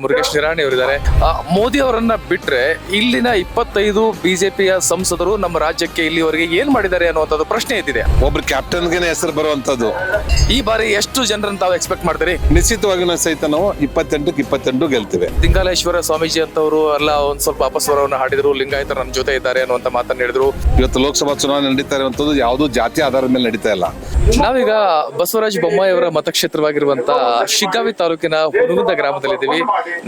ಮುರುಗೇಶ್ ನಿರಾಣಿ ಅವರಿದ್ದಾರೆ. ಮೋದಿ ಅವರನ್ನ ಬಿಟ್ರೆ ಇಲ್ಲಿನ 25 ಬಿಜೆಪಿಯ ಸಂಸದರು ನಮ್ಮ ರಾಜ್ಯಕ್ಕೆ ಇಲ್ಲಿವರೆಗೆ ಏನ್ ಮಾಡಿದ್ದಾರೆ ಅನ್ನುವಂಥದ್ದು ಪ್ರಶ್ನೆ ಎದ್ದಿದೆ. ಒಬ್ರು ಕ್ಯಾಪ್ಟನ್ಗೆ ಹೆಸರು ಬರುವಂತದ್ದು. ಈ ಬಾರಿ ಎಷ್ಟು ಜನರನ್ನ ತಾವು ಎಕ್ಸ್ಪೆಕ್ಟ್ ಮಾಡ್ತೀರಿ? ನಿಶ್ಚಿತವಾಗಿ ಸಹಿತ ನಾವು 28ಕ್ಕೆ 22 ಗೆಲ್ತೇವೆ. ಲಿಂಗಾಲೇಶ್ವರ ಸ್ವಾಮೀಜಿ ಅಂತವರು ಎಲ್ಲ ಒಂದ್ ಸ್ವಲ್ಪ ಅಪಸ್ವರವನ್ನು ಹಾಡಿದ್ರು, ಲಿಂಗಾಯತರು ನಮ್ಮ ಜೊತೆ ಇದ್ದಾರೆ ಅನ್ನುವಂತ ಮಾತನ್ನ ಹೇಳಿದ್ರು. ಇವತ್ತು ಲೋಕಸಭಾ ಚುನಾವಣೆ ನಡೀತಾ ಇರುವಂತದ್ದು ಯಾವುದೂ ಜಾತಿ ಆಧಾರದ ಮೇಲೆ ನಡೀತಾ ಇಲ್ಲ. ನಾವೀಗ ಬಸವರಾಜ ಬೊಮ್ಮಾಯಿ ಅವರ ಮತಕ್ಷೇತ್ರವಾಗಿರುವಂತ ಶಿಗ್ಗಾವಿ ತಾಲೂಕಿನ ಹುನಗುಂದ ಗ್ರಾಮದಲ್ಲಿದ್ದೀವಿ.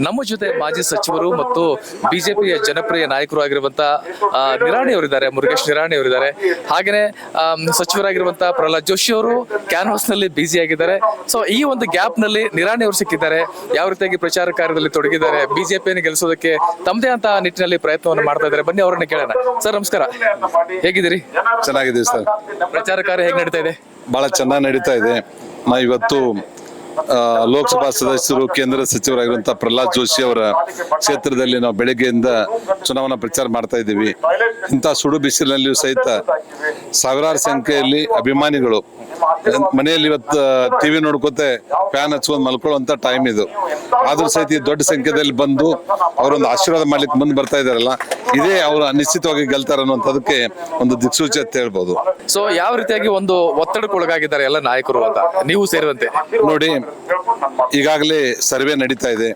ನಮ್ಮ ಜೊತೆ ಮಾಜಿ ಸಚಿವರು ಮತ್ತು ಬಿಜೆಪಿಯ ಜನಪ್ರಿಯ ನಾಯಕರು ಆಗಿರುವಂತ ನಿರಾಣಿ ಅವರಿದ್ದಾರೆ, ಮುರುಗೇಶ್ ನಿರಾಣಿ ಅವರಿದ್ದಾರೆ. ಹಾಗೇನೆ ಸಚಿವರಾಗಿರುವಂತ ಪ್ರಹ್ಲಾದ್ ಜೋಶಿ ಅವರು ಕ್ಯಾನ್ವಾಸ್ ನಲ್ಲಿ ಬಿಸಿ ಆಗಿದ್ದಾರೆ. ಸೊ ಈ ಒಂದು ಗ್ಯಾಪ್ ನಲ್ಲಿ ನಿರಾಣಿ ಅವರು ಸಿಕ್ಕಿದ್ದಾರೆ. ಯಾವ ರೀತಿಯಾಗಿ ಪ್ರಚಾರ ಕಾರ್ಯದಲ್ಲಿ ತೊಡಗಿದ್ದಾರೆ, ಬಿಜೆಪಿಯನ್ನು ಗೆಲ್ಲಿಸೋದಕ್ಕೆ ತಮ್ಮದೇ ಅಂತ ನಿಟ್ಟಿನಲ್ಲಿ ಪ್ರಯತ್ನವನ್ನು ಮಾಡ್ತಾ ಇದ್ದಾರೆ. ಬನ್ನಿ ಅವರನ್ನ ಕೇಳೋಣ. ಸರ್ ನಮಸ್ಕಾರ, ಹೇಗಿದ್ದೀರಿ? ಚೆನ್ನಾಗಿದೆ ಸರ್. ಪ್ರಚಾರ ಕಾರ್ಯ ಹೇಗೆ ನಡೀತಾ ಇದೆ? ಬಹಳ ಚೆನ್ನಾಗಿ ನಡೀತಾ ಇದೆ. ನಾವು ಇವತ್ತು ಲೋಕಸಭಾ ಸದಸ್ಯರು, ಕೇಂದ್ರ ಸಚಿವರಾಗಿರುವಂತಹ ಪ್ರಹ್ಲಾದ್ ಜೋಶಿ ಅವರ ಕ್ಷೇತ್ರದಲ್ಲಿ ನಾವು ಬೆಳಗ್ಗೆಯಿಂದ ಚುನಾವಣಾ ಪ್ರಚಾರ ಮಾಡ್ತಾ ಇದ್ದೀವಿ. ಇಂಥ ಸುಡು ಬಿಸಿಲಿನಲ್ಲಿಯೂ ಸಹಿತ ಸಾವಿರಾರು ಸಂಖ್ಯೆಯಲ್ಲಿ ಅಭಿಮಾನಿಗಳು ಮನೆಯಲ್ಲಿ ಇವತ್ತು ಟಿವಿ ನೋಡ್ಕೋತೆ ಫ್ಯಾನ್ ಹಚ್ಕೊಂಡು ಮಲ್ಕೊಳ್ಳುವಂತ ಟೈಮ್ ಇದು. ಆದ್ರೂ ಸಹಿತ ಈ ದೊಡ್ಡ ಸಂಖ್ಯೆಯಲ್ಲಿ ಬಂದು ಅವರೊಂದು ಆಶೀರ್ವಾದ ಮಾಡ್ಲಿಕ್ಕೆ ಮುಂದೆ ಬರ್ತಾ ಇದಾರಲ್ಲ, ಇದೇ ಅವರು ನಿಶ್ಚಿತವಾಗಿ ಗೆಲ್ತಾರೆ ಅನ್ನುವಂಥದಕ್ಕೆ ಒಂದು ದಿಕ್ಸೂಚಿ ಅಂತ ಹೇಳ್ಬೋದು. ಸೊ ಯಾವ ರೀತಿಯಾಗಿ ಒಂದು ಒತ್ತಡಕ್ಕೊಳಗಾಗಿದ್ದಾರೆ ಎಲ್ಲ ನಾಯಕರು ಅಂತ ನೀವು ಸೇರಿದಂತೆ? ನೋಡಿ, ಈಗಾಗಲೇ ಸರ್ವೆ ನಡೀತಾ ಇದೆ.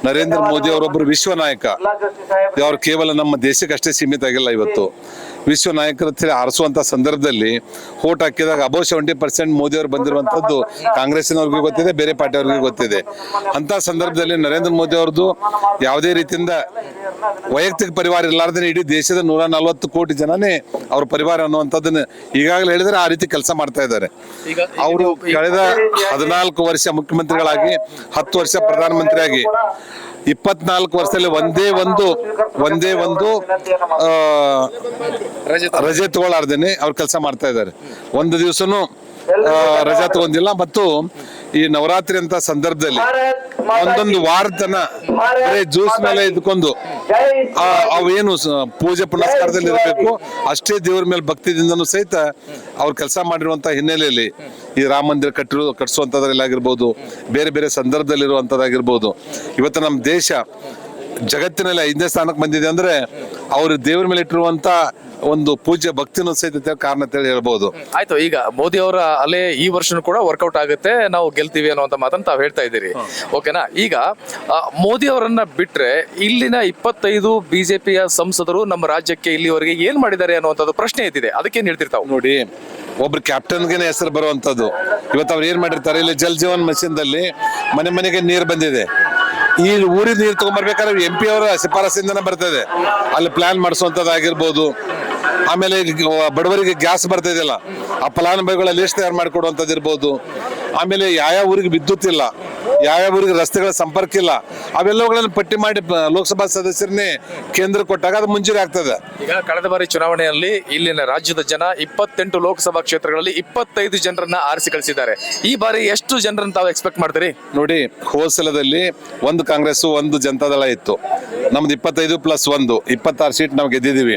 ನರೇಂದ್ರ ಮೋದಿ ಅವರೊಬ್ಬರು ವಿಶ್ವ ನಾಯಕ. ಅವ್ರು ಕೇವಲ ನಮ್ಮ ದೇಶಕ್ಕಷ್ಟೇ ಸೀಮಿತ ಆಗಿಲ್ಲ. ಇವತ್ತು ವಿಶ್ವ ನಾಯಕರ ಆರಿಸುವಂತ ಸಂದರ್ಭದಲ್ಲಿ ವೋಟ್ ಹಾಕಿದಾಗ ಅಬೌವ್ 70% ಮೋದಿ ಅವರು ಬಂದಿರುವಂತದ್ದು ಕಾಂಗ್ರೆಸ್ಸಿನವ್ರಿಗೂ ಗೊತ್ತಿದೆ, ಬೇರೆ ಪಾರ್ಟಿಯವ್ರಿಗೂ ಗೊತ್ತಿದೆ. ಅಂತ ಸಂದರ್ಭದಲ್ಲಿ ನರೇಂದ್ರ ಮೋದಿ ಅವ್ರದ್ದು ಯಾವುದೇ ರೀತಿಯಿಂದ ವೈಯಕ್ತಿಕ ಪರಿವಾರ ಇರಲಾರ್ದೇ ಇಡೀ ದೇಶದ 140 ಕೋಟಿ ಜನನೇ ಅವ್ರ ಪರಿವಾರ ಅನ್ನುವಂಥದ್ದನ್ನ ಈಗಾಗಲೇ ಹೇಳಿದ್ರೆ ಆ ರೀತಿ ಕೆಲಸ ಮಾಡ್ತಾ ಇದ್ದಾರೆ. ಅವರು ಕಳೆದ 14 ವರ್ಷ ಮುಖ್ಯಮಂತ್ರಿಗಳಾಗಿ, 10 ವರ್ಷ ಪ್ರಧಾನಮಂತ್ರಿಯಾಗಿ, 24 ವರ್ಷದಲ್ಲಿ ಒಂದೇ ಒಂದು ರಜೆ ತಗೊಳ್ಳಾರ್ದೇನೆ ಅವ್ರು ಕೆಲಸ ಮಾಡ್ತಾ ಇದ್ದಾರೆ. ಒಂದು ದಿವಸನು ರಜಾ ತಗೊಂಡಿಲ್ಲ. ಮತ್ತು ಈ ನವರಾತ್ರಿ ಅಂತ ಸಂದರ್ಭದಲ್ಲಿ ಒಂದೊಂದು ವಾರತನ ಜ್ಯೂಸ್ ಮೇಲೆ ಇದ್ಕೊಂಡು ಅವೇನು ಪೂಜೆ ಪುನಸ್ಕಾರದಲ್ಲಿ ಇರಬೇಕು ಅಷ್ಟೇ ದೇವ್ರ ಮೇಲೆ ಭಕ್ತಿದಿಂದನೂ ಸಹಿತ ಅವ್ರು ಕೆಲಸ ಮಾಡಿರುವಂತ ಹಿನ್ನೆಲೆಯಲ್ಲಿ ಈ ರಾಮ ಮಂದಿರ ಕಟ್ಟಿಸುವಂತದ್ರಲ್ಲಿ ಆಗಿರ್ಬೋದು, ಬೇರೆ ಬೇರೆ ಸಂದರ್ಭದಲ್ಲಿ ಇರುವಂತದ್ದಾಗಿರ್ಬೋದು, ಇವತ್ತು ನಮ್ಮ ದೇಶ ಜಗತ್ತಿನಲ್ಲಿ 5ನೇ ಸ್ಥಾನಕ್ಕೆ ಬಂದಿದೆ ಅಂದ್ರೆ ಅವರು ದೇವ್ರ ಮೇಲೆ ಇಟ್ಟಿರುವಂತ ಒಂದು ಪೂಜ್ಯ ಭಕ್ತಿನೂ ಸಹಿತ ಕಾರಣ ಅಂತ ಹೇಳಿ ಹೇಳ್ಬೋದು. ಆಯ್ತು, ಈಗ ಮೋದಿ ಅವರ ಅಲೆ ಈ ವರ್ಷನೂ ಕೂಡ ವರ್ಕೌಟ್ ಆಗುತ್ತೆ, ನಾವು ಗೆಲ್ತೀವಿ ಅನ್ನುವಂತ ಮಾತನ್ನ ತಾವು ಹೇಳ್ತಾ ಇದ್ದೀರಿ. ಓಕೆನಾ? ಈಗ ಮೋದಿ ಅವರನ್ನ ಬಿಟ್ರೆ ಇಲ್ಲಿನ 25 ಬಿಜೆಪಿಯ ಸಂಸದರು ನಮ್ಮ ರಾಜ್ಯಕ್ಕೆ ಇಲ್ಲಿವರೆಗೆ ಏನ್ ಮಾಡಿದ್ದಾರೆ ಅನ್ನುವಂಥದ್ದು ಪ್ರಶ್ನೆ ಎದ್ದಿದೆ. ಅದಕ್ಕೇನ್ ಹೇಳ್ತಿರ್ತಾವ? ನೋಡಿ, ಒಬ್ರು ಕ್ಯಾಪ್ಟನ್ಗೆ ಹೆಸರು ಬರುವಂತದ್ದು. ಇವತ್ತು ಅವ್ರು ಏನ್ ಮಾಡಿರ್ತಾರೆ, ಇಲ್ಲಿ ಜಲ್ ಜೀವನ್ ಮಿಷನ್ ದಲ್ಲಿ ಮನೆ ಮನೆಗೆ ನೀರು ಬಂದಿದೆ. ಈ ಊರಿನ ನೀರು ತಗೊಂಡ್ಬರ್ಬೇಕಾದ್ರೆ MP ಅವರ ಶಿಫಾರಸಿಂದನೇ ಬರ್ತದೆ. ಅಲ್ಲಿ ಪ್ಲಾನ್ ಮಾಡಿಸುವಂತದ್ದಾಗಿರ್ಬೋದು, ಆಮೇಲೆ ಬಡವರಿಗೆ ಗ್ಯಾಸ್ ಬರ್ತಾ ಇದೆಯಲ್ಲ, ಆ ಫಲಾನುಭವಿಗಳ ಲಿಸ್ಟ್ ತಯಾರು ಮಾಡಿಕೊಡುವಂಥದ್ದು ಇರ್ಬೋದು. ಆಮೇಲೆ ಯಾವ ಊರಿಗೆ ವಿದ್ಯುತ್ ಇಲ್ಲ, ಯಾವ ಊರಿಗೆ ರಸ್ತೆಗಳ ಸಂಪರ್ಕ ಇಲ್ಲ, ಅವೆಲ್ಲವುಗಳನ್ನು ಪಟ್ಟಿ ಮಾಡಿ ಲೋಕಸಭಾ ಸದಸ್ಯರನ್ನೇ ಕೇಂದ್ರ ಕೊಟ್ಟಾಗ ಅದು ಮಂಜೂರಿ ಆಗ್ತದೆ. ಈಗ ಕಳೆದ ಬಾರಿ ಚುನಾವಣೆಯಲ್ಲಿ ಇಲ್ಲಿನ ರಾಜ್ಯದ ಜನ 28 ಲೋಕಸಭಾ ಕ್ಷೇತ್ರಗಳಲ್ಲಿ 25 ಜನರನ್ನ ಆರಿಸಿ ಕಳಿಸಿದ್ದಾರೆ. ಈ ಬಾರಿ ಎಷ್ಟು ಜನರನ್ನ ತಾವು ಎಕ್ಸ್ಪೆಕ್ಟ್ ಮಾಡ್ತೀರಿ? ನೋಡಿ, ಹೋಸಲದಲ್ಲಿ ಒಂದು ಕಾಂಗ್ರೆಸ್, ಒಂದು ಜನತಾದಳ ಇತ್ತು. ನಮ್ದು 25+1 26 ಸೀಟ್ ನಾವು ಗೆದ್ದಿದ್ದೀವಿ.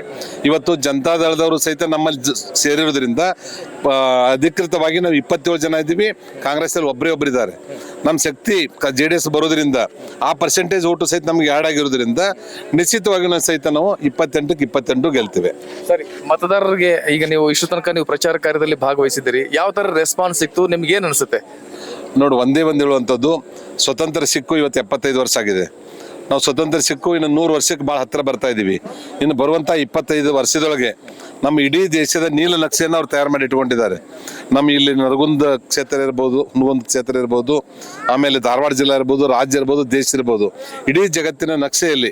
ಇವತ್ತು ಜನತಾದಳದವರು ಸಹಿತ ನಮ್ಮಲ್ಲಿ ಸೇರಿರೋದ್ರಿಂದ ಅಧಿಕೃತವಾಗಿ ನಾವು 27 ಜನ ಇದ್ದೀವಿ. ಕಾಂಗ್ರೆಸ್ ಅಲ್ಲಿ ಒಬ್ಬರೇ ಇದ್ದಾರೆ. ನಮ್ಮ ಶಕ್ತಿ JDS ಬರೋದ್ರಿಂದ ಆ ಪರ್ಸೆಂಟೇಜ್ ಓಟು ಸಹಿತ ನಮ್ಗೆ ಆ್ಯಡ್ ಆಗಿರೋದ್ರಿಂದ ನಿಶ್ಚಿತವಾಗಿ ಸಹಿತ ನಾವು 28ಕ್ಕೆ 22 ಗೆಲ್ತೇವೆ. ಸರಿ, ಮತದಾರರಿಗೆ ಈಗ ನೀವು ಇಷ್ಟು ತನಕ ನೀವು ಪ್ರಚಾರ ಕಾರ್ಯದಲ್ಲಿ ಭಾಗವಹಿಸಿದ್ದೀರಿ, ಯಾವ ತರ ರೆಸ್ಪಾನ್ಸ್ ಸಿಕ್ತು? ನಿಮ್ಗೆ ಏನ್ ಅನ್ಸುತ್ತೆ? ನೋಡು, ಒಂದೇ ಹೇಳುವಂಥದ್ದು, ಸ್ವತಂತ್ರ ಸಿಕ್ಕು ಇವತ್ತು 75 ವರ್ಷ ಆಗಿದೆ. ನಾವು ಸ್ವತಂತ್ರ ಸಿಕ್ಕು ಇನ್ನು 100 ವರ್ಷಕ್ಕೆ ಭಾಳ ಹತ್ತಿರ ಬರ್ತಾ ಇದ್ದೀವಿ. ಇನ್ನು ಬರುವಂಥ 25 ವರ್ಷದೊಳಗೆ ನಮ್ಮ ಇಡೀ ದೇಶದ ನೀಲ ನಕ್ಷೆಯನ್ನು ಅವ್ರು ತಯಾರು ಮಾಡಿ ಇಟ್ಕೊಂಡಿದ್ದಾರೆ. ನಮ್ಮ ಇಲ್ಲಿ ನರಗುಂದ ಕ್ಷೇತ್ರ ಇರ್ಬೋದು, ಹುನಗುಂದ ಕ್ಷೇತ್ರ ಇರ್ಬೋದು, ಆಮೇಲೆ ಧಾರವಾಡ ಜಿಲ್ಲಾ ಇರ್ಬೋದು, ರಾಜ್ಯ ಇರ್ಬೋದು, ದೇಶ ಇರ್ಬೋದು, ಇಡೀ ಜಗತ್ತಿನ ನಕ್ಷೆಯಲ್ಲಿ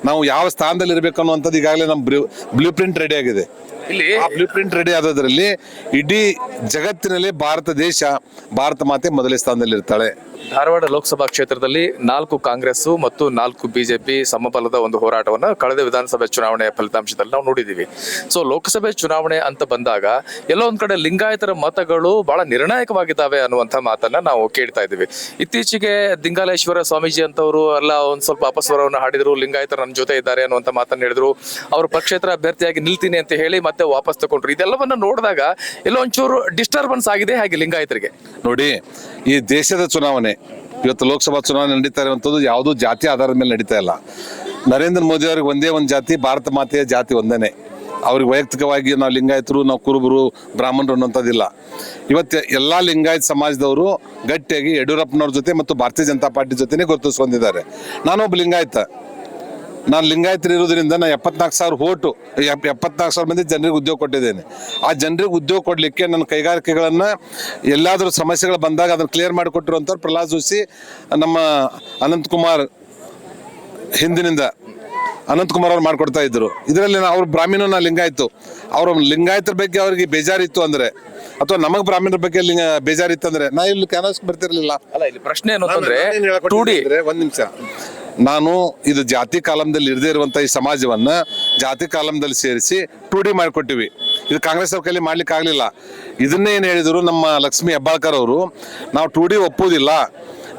ನಾವು ಯಾವ ಸ್ಥಾನದಲ್ಲಿ ಇರಬೇಕು ಅನ್ನುವಂಥದ್ದು ಈಗಾಗಲೇ ನಮ್ಮ ಬ್ಲೂ ಪ್ರಿಂಟ್ ರೆಡಿ ಆಗಿದೆ. ಇಲ್ಲಿ ಆ ಬ್ಲೂ ಪ್ರಿಂಟ್ ರೆಡಿ ಆದದ್ರಲ್ಲಿ ಇಡೀ ಜಗತ್ತಿನಲ್ಲಿ ಭಾರತ ಮಾತೆ ಮೊದಲನೇ ಸ್ಥಾನದಲ್ಲಿ ಇರ್ತಾಳೆ. ಧಾರವಾಡ ಲೋಕಸಭಾ ಕ್ಷೇತ್ರದಲ್ಲಿ 4 ಕಾಂಗ್ರೆಸ್ ಮತ್ತು 4 ಬಿಜೆಪಿ ಸಮಬಲದ ಒಂದು ಹೋರಾಟವನ್ನು ಕಳೆದ ವಿಧಾನಸಭೆ ಚುನಾವಣೆಯ ಫಲಿತಾಂಶದಲ್ಲಿ ನಾವು ನೋಡಿದ್ದೀವಿ. ಸೊ ಲೋಕಸಭೆ ಚುನಾವಣೆ ಅಂತ ಬಂದಾಗ ಎಲ್ಲೋ ಒಂದ್ ಕಡೆ ಲಿಂಗಾಯತರ ಮತಗಳು ಬಹಳ ನಿರ್ಣಾಯಕವಾಗಿದ್ದಾವೆ ಅನ್ನುವಂಥ ಮಾತನ್ನ ನಾವು ಕೇಳ್ತಾ ಇದ್ದೀವಿ. ಇತ್ತೀಚೆಗೆ ಲಿಂಗಾಲೇಶ್ವರ ಸ್ವಾಮೀಜಿ ಅಂತವರು ಎಲ್ಲ ಒಂದ್ ಸ್ವಲ್ಪ ಅಪಸ್ವರವನ್ನು ಹಾಡಿದ್ರು, ಲಿಂಗಾಯತರು ನನ್ನ ಜೊತೆ ಇದ್ದಾರೆ ಅನ್ನುವಂಥ ಮಾತನ್ನ ಹೇಳಿದ್ರು. ಅವರು ಪಕ್ಷೇತರ ಅಭ್ಯರ್ಥಿಯಾಗಿ ನಿಲ್ತೀನಿ ಅಂತ ಹೇಳಿ ಮತ್ತೆ ವಾಪಸ್ ತಗೊಂಡ್ರು. ಇದೆಲ್ಲವನ್ನ ನೋಡಿದಾಗ ಎಲ್ಲೋ ಒಂಚೂರು ಡಿಸ್ಟರ್ಬೆನ್ಸ್ ಆಗಿದೆ ಹಾಗೆ ಲಿಂಗಾಯತರಿಗೆ. ನೋಡಿ, ಈ ದೇಶದ ಚುನಾವಣೆ ಇವತ್ತು ಲೋಕಸಭಾ ಚುನಾವಣೆ ನಡೀತಾ ಇರುವಂಥದ್ದು ಯಾವುದೂ ಜಾತಿ ಆಧಾರದ ಮೇಲೆ ನಡೀತಾ ಇಲ್ಲ. ನರೇಂದ್ರ ಮೋದಿ ಅವ್ರಿಗೆ ಒಂದೇ ಒಂದು ಜಾತಿ, ಭಾರತ ಮಾತೆಯ ಜಾತಿ ಒಂದೇನೆ. ಅವ್ರಿಗೆ ವೈಯಕ್ತಿಕವಾಗಿ ನಾವು ಲಿಂಗಾಯತರು, ನಾವು ಕುರುಬರು, ಬ್ರಾಹ್ಮಣರು ಅನ್ನೋಂಥದ್ದಿಲ್ಲ. ಇವತ್ತು ಎಲ್ಲ ಲಿಂಗಾಯತ ಸಮಾಜದವರು ಗಟ್ಟಿಯಾಗಿ ಯಡಿಯೂರಪ್ಪನವ್ರ ಜೊತೆ ಮತ್ತು ಭಾರತೀಯ ಜನತಾ ಪಾರ್ಟಿ ಜೊತೆನೇ ಗುರುತಿಸ್ಕೊಂಡಿದ್ದಾರೆ. ನಾನೊಬ್ಬ ಲಿಂಗಾಯತ. ನಾನು ಲಿಂಗಾಯತರು ಇರೋದ್ರಿಂದ ನಾನು 74,000 ಮಂದಿ ಜನರಿಗೆ ಉದ್ಯೋಗ ಕೊಟ್ಟಿದ್ದೇನೆ. ಆ ಜನರಿಗೆ ಉದ್ಯೋಗ ಕೊಡಲಿಕ್ಕೆ ನನ್ನ ಕೈಗಾರಿಕೆಗಳನ್ನು ಎಲ್ಲಾದರೂ ಸಮಸ್ಯೆಗಳು ಬಂದಾಗ ಅದನ್ನು ಕ್ಲಿಯರ್ ಮಾಡಿಕೊಟ್ಟಿರುವಂಥವ್ರು ಪ್ರಹ್ಲಾದ್ ಜೋಶಿ, ನಮ್ಮ ಅನಂತಕುಮಾರ್, ಹಿಂದಿನಿಂದ ಅನಂತಕುಮಾರ್ ಅವ್ರು ಮಾಡಿಕೊಡ್ತಾ ಇದ್ರು. ಇದರಲ್ಲಿ ಅವ್ರು ಬ್ರಾಹ್ಮಣ, ನಾ ಲಿಂಗಾಯತು. ಅವ್ರ ಲಿಂಗಾಯತರ ಬಗ್ಗೆ ಅವ್ರಿಗೆ ಬೇಜಾರಿತ್ತು ಅಂದರೆ, ಅಥವಾ ನಮಗೆ ಬ್ರಾಹ್ಮಣರ ಬಗ್ಗೆ ಬೇಜಾರಿತ್ತು ಅಂದರೆ ನಾ ಇಲ್ಲಿ ಕ್ಯಾನ್ವಾಸ್ಗೆ ಬರ್ತಿರ್ಲಿಲ್ಲ. ಅಲ್ಲ, ಇಲ್ಲಿ ಪ್ರಶ್ನೆ ಏನು ಅಂತಂದ್ರೆ ಒಂದ್ ನಿಮಿಷ, ನಾನು ಇದು ಜಾತಿ ಕಾಲಂದಲ್ಲಿ ಇರದೇ ಇರುವಂತ ಈ ಸಮಾಜವನ್ನ ಜಾತಿ ಕಾಲಂದಲ್ಲಿ ಸೇರಿಸಿ 2D ಮಾಡಿಕೊಟ್ಟಿವಿ. ಇದು ಕಾಂಗ್ರೆಸ್ ಅವ್ರ ಕೈಲಿ ಮಾಡ್ಲಿಕ್ಕೆ ಆಗ್ಲಿಲ್ಲ. ಇದನ್ನೇ ಏನ್ ಹೇಳಿದ್ರು ನಮ್ಮ ಲಕ್ಷ್ಮೀ ಹೆಬ್ಬಾಳ್ಕರ್ ಅವರು, ನಾವು 2D ಒಪ್ಪುವುದಿಲ್ಲ,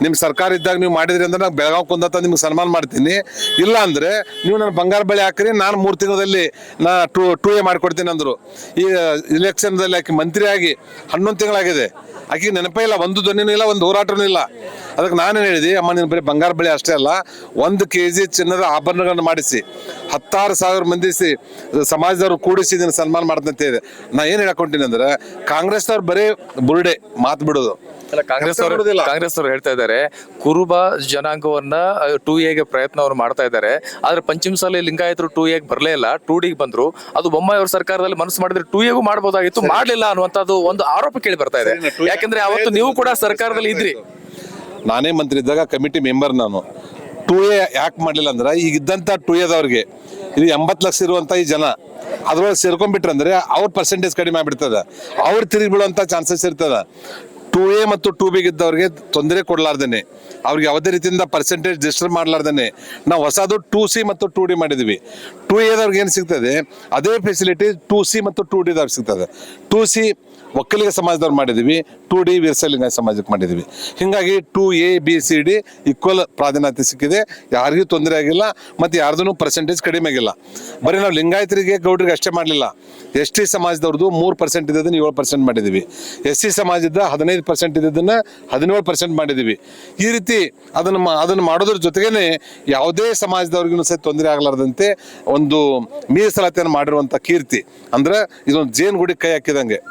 ನಿಮ್ಮ ಸರ್ಕಾರ ಇದ್ದಾಗ ನೀವು ಮಾಡಿದ್ರಿ ಅಂದ್ರೆ ನಾನು ಬೆಳಗಾವ್ ಕುಂದತ್ತ ನಿಮ್ಗೆ ಸನ್ಮಾನ ಮಾಡ್ತೀನಿ, ಇಲ್ಲ ಅಂದ್ರೆ ನೀವು ನನ್ನ ಬಂಗಾರ ಬಳಿ ಹಾಕ್ರಿ, ನಾನು 3 ತಿಂಗಳಲ್ಲಿ ನಾ 2A ಮಾಡಿಕೊಡ್ತೀನಿ ಅಂದ್ರು. ಈ ಇಲೆಕ್ಷನ್ದಲ್ಲಿ ಆಕೆ ಮಂತ್ರಿ ಆಗಿ 11 ತಿಂಗಳಾಗಿದೆ. ಆಕೆ ನೆನಪೇ ಇಲ್ಲ, ಒಂದು ಧ್ವನಿನೂ ಇಲ್ಲ, ಒಂದು ಹೋರಾಟನೂ ಇಲ್ಲ. ಅದಕ್ಕೆ ನಾನೇನು ಹೇಳಿದೆ, ಅಮ್ಮ ನೀನು ಬರೀ ಬಂಗಾರ ಬಳಿ ಅಷ್ಟೇ ಅಲ್ಲ, 1 kg ಚಿನ್ನದ ಆಭರಣಗಳನ್ನು ಮಾಡಿಸಿ 16,000 ಮಂದಿ ಸಮಾಜದವ್ರು ಕೂಡಿಸಿ ಇದನ್ನು ಸನ್ಮಾನ ಮಾಡ್ತಂತ ಇದೆ. ನಾ ಏನು ಹೇಳಕೊಂತೀನಿ ಅಂದ್ರೆ, ಕಾಂಗ್ರೆಸ್ನವ್ರು ಬರೀ ಬುರುಡೆ ಮಾತು ಬಿಡೋದು. ಕಾಂಗ್ರೆಸ್ ಅವರು ಹೇಳ್ತಾ ಇದ್ದಾರೆ ಕುರುಬ ಜನಾಂಗವನ್ನ 2Aಗೆ ಪ್ರಯತ್ನವನ್ನು ಮಾಡ್ತಾ ಇದ್ದಾರೆ. ಆದ್ರೆ ಪಂಚಮಸಾಲಿ ಲಿಂಗಾಯತರು 2Aಗೆ ಬರಲೇ ಇಲ್ಲ, 2Dಗೆ ಬಂದ್ರು. ಅದು ಬೊಮ್ಮಾಯಿ ಅವ್ರ ಸರ್ಕಾರದಲ್ಲಿ ಮನಸ್ಸು ಮಾಡಿದ್ರೆ 2Aಗೂ ಮಾಡಬಹುದಾಗಿತ್ತು, ಮಾಡ್ಲಿಲ್ಲ ಅನ್ನುವಂಥದ್ದು ಒಂದು ಆರೋಪ ಕೇಳಿ ಬರ್ತಾ ಇದೆ. ಯಾಕಂದ್ರೆ ಅವತ್ತು ನೀವು ಕೂಡ ಸರ್ಕಾರದಲ್ಲಿ ಇದ್ರಿ. ನಾನೇ ಮಂತ್ರಿ ಇದ್ದಾಗ ಕಮಿಟಿ ಮೆಂಬರ್ ನಾನು. 2A ಯಾಕೆ ಮಾಡಲಿಲ್ಲ ಅಂದ್ರೆ, ಈಗ ಇದ್ದಂಥ 2Aದವ್ರಿಗೆ ಇದು 80 ಲಕ್ಷ ಇರುವಂಥ ಈ ಜನ ಅದ್ರೊಳಗೆ ಸೇರ್ಕೊಂಡ್ಬಿಟ್ರಂದ್ರೆ ಅವ್ರ ಪರ್ಸೆಂಟೇಜ್ ಕಡಿಮೆ ಆಗ್ಬಿಡ್ತದ, ಅವ್ರು ತಿರುಗಿ ಬೀಳುವಂಥ ಚಾನ್ಸಸ್ ಇರ್ತದ. 2A ಮತ್ತು 2B ಇದ್ದವ್ರಿಗೆ ತೊಂದರೆ ಕೊಡ್ಲಾರ್ದೇನೆ, ಅವ್ರಿಗೆ ಯಾವುದೇ ರೀತಿಯಿಂದ ಪರ್ಸೆಂಟೇಜ್ ಡಿಸ್ಟರ್ಬ್ ಮಾಡ್ಲಾರ್ದೇನೆ ನಾವು ಹೊಸದು 2C ಮತ್ತು 2D ಮಾಡಿದ್ವಿ. 2Aದವ್ರಿಗೆ ಏನು ಸಿಗ್ತದೆ ಅದೇ ಫೆಸಿಲಿಟಿ 2C ಮತ್ತು 2Dದವ್ರಿಗೆ ಸಿಗ್ತದೆ. 2C ಒಕ್ಕಲಿಗ ಸಮಾಜದವ್ರು ಮಾಡಿದ್ವಿ, 2D ವೀರಶೈವ ಸಮಾಜಕ್ಕೆ ಮಾಡಿದ್ವಿ. ಹೀಗಾಗಿ 2A B C D equal ಪ್ರಾಧಾನ್ಯತೆ ಸಿಕ್ಕಿದೆ, ಯಾರಿಗೂ ತೊಂದರೆ ಆಗಿಲ್ಲ, ಮತ್ತು ಯಾರ್ದು ಪರ್ಸೆಂಟೇಜ್ ಕಡಿಮೆ ಆಗಿಲ್ಲ. ಬರೀ ನಾವು ಲಿಂಗಾಯತರಿಗೆ ಗೌಡ್ರಿಗೆ ಅಷ್ಟೇ ಮಾಡಲಿಲ್ಲ, ST ಸಮಾಜದವ್ರದ್ದು 3% ಇದ್ದದನ್ನು 7% ಮಾಡಿದ್ವಿ, SC ಸಮಾಜದ 15% ಇದ್ದದನ್ನು 17% ಮಾಡಿದ್ವಿ. ಈ ರೀತಿ ಅದನ್ನು ಮಾಡೋದ್ರ ಜೊತೆಗೇನೆ ಯಾವುದೇ ಸಮಾಜದವ್ರಿಗೂ ಸಹ ತೊಂದರೆ ಆಗಲಾರ್ದಂತೆ ಒಂದು ಮೀಸಲಾತಿಯನ್ನು ಮಾಡಿರುವಂಥ ಕೀರ್ತಿ. ಅಂದ್ರೆ ಇದೊಂದು ಜೇನುಗೂಡಿಗೆ ಕೈ ಹಾಕಿದಂಗೆ.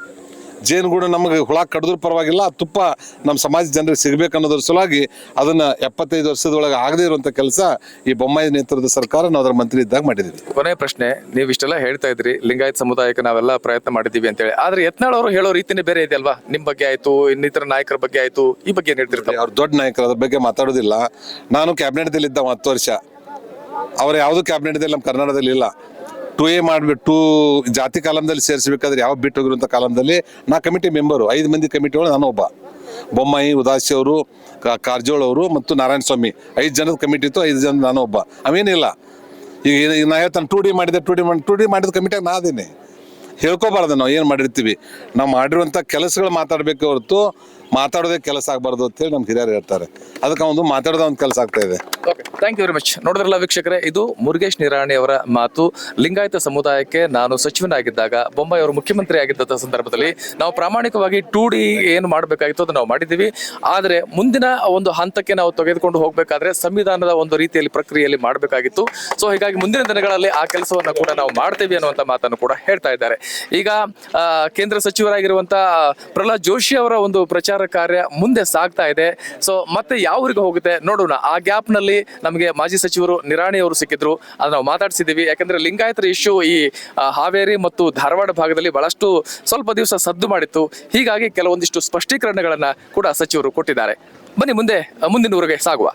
ಜೇನುಗೂಡು ನಮಗೆ ಹುಳ ಕಡಿದ್ರು ಪರವಾಗಿಲ್ಲ, ತುಪ್ಪ ನಮ್ಮ ಸಮಾಜ ಜನರಿಗೆ ಸಿಗಬೇಕು ಅನ್ನೋದ್ರ ಸಲುವಾಗಿ ಅದನ್ನ 75 ವರ್ಷದೊಳಗೆ ಆಗದೇ ಇರುವಂತ ಕೆಲಸ ಈ ಬೊಮ್ಮಾಯಿ ನೇತೃತ್ವದ ಸರ್ಕಾರ ನಾವು ಅದರ ಮಂತ್ರಿ ಇದ್ದಾಗ ಮಾಡಿದ್ವಿ. ಕೊನೆ ಪ್ರಶ್ನೆ, ನೀವು ಇಷ್ಟೆಲ್ಲ ಹೇಳ್ತಾ ಇದ್ರಿ ಲಿಂಗಾಯತ ಸಮುದಾಯಕ್ಕೆ ನಾವೆಲ್ಲ ಪ್ರಯತ್ನ ಮಾಡಿದೀವಿ ಅಂತ ಹೇಳಿ, ಆದ್ರೆ ಯತ್ನಾಳ್ ಅವರು ಹೇಳೋ ರೀತಿನೇ ಬೇರೆ ಇದೆ ಅಲ್ವಾ? ನಿಮ್ ಬಗ್ಗೆ ಆಯ್ತು, ಇನ್ನಿತರ ನಾಯಕರ ಬಗ್ಗೆ ಆಯ್ತು, ಈ ಬಗ್ಗೆ ಏನ್ ಹೇಳ್ತಿರ್ತಾರೆ? ಅವ್ರು ದೊಡ್ಡ ನಾಯಕರು, ಅದ್ರ ಬಗ್ಗೆ ಮಾತಾಡೋದಿಲ್ಲ. ನಾನು ಕ್ಯಾಬಿನೆಟ್ದಲ್ಲಿ ಇದ್ದ 10 ವರ್ಷ, ಅವ್ರು ಯಾವುದು ಕ್ಯಾಬಿನೆಟ್ದಲ್ಲಿ ನಮ್ಮ ಕರ್ನಾಟಕದಲ್ಲಿ ಇಲ್ಲ. 2A ಮಾಡಿಬಿಟ್ಟು ಜಾತಿ ಕಾಲಂದಲ್ಲಿ ಸೇರಿಸಬೇಕಾದ್ರೆ ಯಾವ ಬಿಟ್ಟು ಹೋಗಿರುವಂಥ ಕಾಲಂದಲ್ಲಿ ನಾ ಕಮಿಟಿ ಮೆಂಬರು, 5 ಮಂದಿ ಕಮಿಟಿ ಒಳಗೆ ನಾನು ಒಬ್ಬ. ಬೊಮ್ಮಾಯಿ, ಉದಾಸಿ ಅವರು, ಕಾರಜೋಳ ಅವರು ಮತ್ತು ನಾರಾಯಣ ಸ್ವಾಮಿ 5 ಜನದ ಕಮಿಟಿ ಇತ್ತು, 5 ಜನ ನಾನು ಒಬ್ಬ. ಅವೇನಿಲ್ಲ. ಈಗ ನಾ ಹೇಳ್ತಾನೆ 2D ಮಾಡಿದ ಕಮಿಟಿಯಾಗ ನಾ ಅದೇನೆ. ಹೇಳ್ಕೋಬಾರ್ದು ನಾವು ಏನು ಮಾಡಿರ್ತೀವಿ, ನಾವು ಮಾಡಿರುವಂಥ ಕೆಲಸಗಳು ಮಾತಾಡಬೇಕು ಹೊರತು ಮಾತಾಡೋದೇ ಕೆಲಸ ಆಗಬಾರ್ದು ಅಂತೇಳಿ ನಮ್ಮ ಹಿರಿಯರು ಹೇಳ್ತಾರೆ. ಅದಕ್ಕೆ ಒಂದು ಮಾತಾಡೋದ ಒಂದು ಕೆಲಸ ಆಗ್ತಾ ಇದೆ. Thank you very much. ನೋಡಿದ್ರಲ್ಲ ವೀಕ್ಷಕರೇ, ಇದು ಮುರುಗೇಶ್ ನಿರಾಣಿ ಅವರ ಮಾತು. ಲಿಂಗಾಯತ ಸಮುದಾಯಕ್ಕೆ ನಾನು ಸಚಿವನಾಗಿದ್ದಾಗ, ಬೊಮ್ಮಾಯಿ ಅವರು ಮುಖ್ಯಮಂತ್ರಿ ಆಗಿದ್ದ ಸಂದರ್ಭದಲ್ಲಿ ನಾವು ಪ್ರಾಮಾಣಿಕವಾಗಿ 2D ಏನು ಮಾಡಬೇಕಾಗಿತ್ತು ಅದು ನಾವು ಮಾಡಿದ್ದೀವಿ. ಆದರೆ ಮುಂದಿನ ಒಂದು ಹಂತಕ್ಕೆ ನಾವು ತೆಗೆದುಕೊಂಡು ಹೋಗಬೇಕಾದ್ರೆ ಸಂವಿಧಾನದ ಒಂದು ರೀತಿಯಲ್ಲಿ ಪ್ರಕ್ರಿಯೆಯಲ್ಲಿ ಮಾಡಬೇಕಾಗಿತ್ತು. ಸೊ ಹೀಗಾಗಿ ಮುಂದಿನ ದಿನಗಳಲ್ಲಿ ಆ ಕೆಲಸವನ್ನು ಕೂಡ ನಾವು ಮಾಡ್ತೇವೆ ಅನ್ನುವಂಥ ಮಾತನ್ನು ಕೂಡ ಹೇಳ್ತಾ ಇದ್ದಾರೆ. ಈಗ ಕೇಂದ್ರ ಸಚಿವರಾಗಿರುವಂತಹ ಪ್ರಹ್ಲಾದ್ ಜೋಶಿ ಅವರ ಒಂದು ಪ್ರಚಾರ ಕಾರ್ಯ ಮುಂದೆ ಸಾಗ್ತಾ ಇದೆ. ಸೊ ಮತ್ತೆ ಯಾವ ಊರಿಗೆ ಹೋಗುತ್ತೆ ನೋಡೋಣ. ಆ ಗ್ಯಾಪ್ ನಲ್ಲಿ ನಮಗೆ ಮಾಜಿ ಸಚಿವರು ನಿರಾಣಿ ಅವರು ಸಿಕ್ಕಿದ್ರು, ಅದನ್ನ ನಾವು ಮಾತಾಡ್ಸಿದೀವಿ. ಯಾಕಂದ್ರೆ ಲಿಂಗಾಯತರ ಇಶ್ಯೂ ಈ ಹಾವೇರಿ ಮತ್ತು ಧಾರವಾಡ ಭಾಗದಲ್ಲಿ ಬಹಳಷ್ಟು ಸ್ವಲ್ಪ ದಿವಸ ಸದ್ದು ಮಾಡಿತ್ತು. ಹೀಗಾಗಿ ಕೆಲವೊಂದಿಷ್ಟು ಸ್ಪಷ್ಟೀಕರಣಗಳನ್ನ ಕೂಡ ಸಚಿವರು ಕೊಟ್ಟಿದ್ದಾರೆ. ಬನ್ನಿ ಮುಂದಿನ ಊರಿಗೆ ಸಾಗುವ.